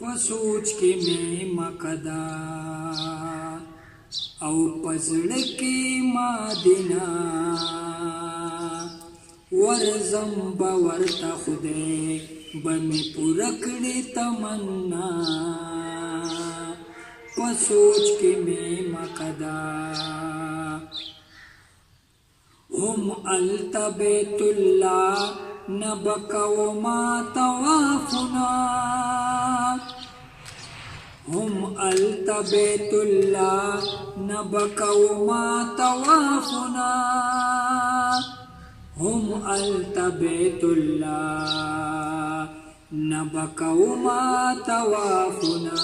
په سوچ کې مې مقدا او پزړه کې مادینا ورزم باورته خدای به مې پوره کړې تمنا په سوچ کې مې مقدا هم التبیت الله نبکو ما توافنا هم التبیت الله نبکو ما توافنا هم التبیت الله نبکو ما توافنا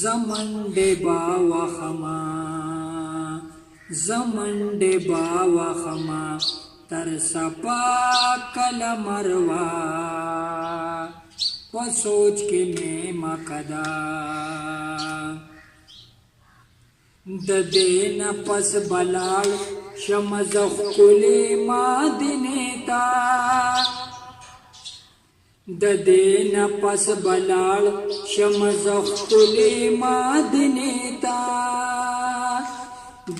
زمن دے باوا خما زمن دے باوا خما تر سپا کل مروا و سوچ کے میں مقدا ددین پس بلال شمزخ کلی مادنیتا ددین پس بلال شمزخ کلی مادنیتا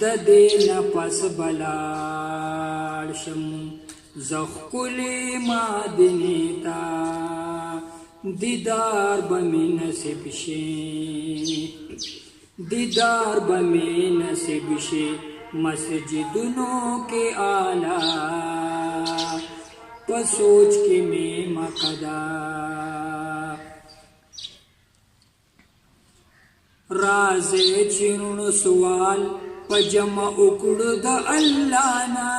ددین پس بلال شمزخ کلی مادنیتا دیدار بمی نصیب شی دیدار بمی نصیب شی مسجدنوں کے آلہ پا سوچ کے میں مقدا راز چرن سوال پا جمع اکڑ دا اللہ نا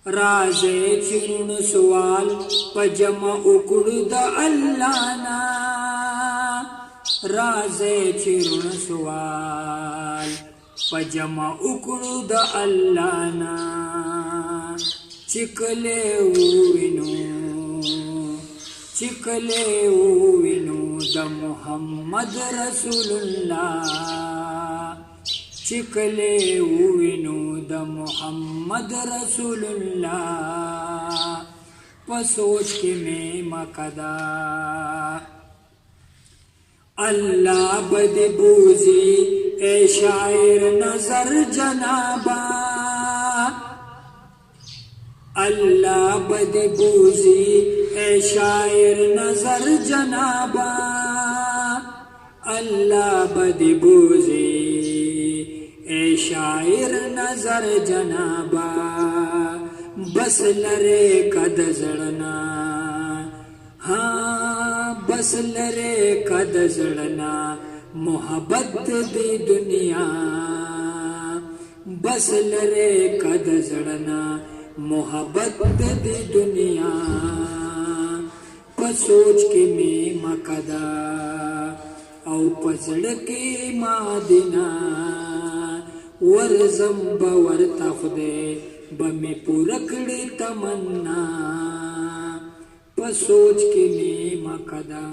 راز چرن سوال پا جمع اکڑ دا اللہ نا راز چرن سوال پا جمع اکڑ دا اللہ نا چکلے وینو دا محمد رسول اللہ چکلے وینو دا محمد رسول اللہ پا سوچ کے میں مقدا اللہ بد بوزی اے شاعر نظر جنابا اللہ بد بوزی اے شاعر نظر جنابا اللہ بد بوزی اے شاعر نظر جنابا بس لرے قد زڑنا ہاں بس لرے قد زڑنا محبت دی دنیا بس لرے قد زڑنا محبت دی دنیا پا سوچ کے میں مقدا او پزڑ کے مادنا ورزم باورتا خدای بمی پورکڑی تمنا پا سوچ کے میں مقدا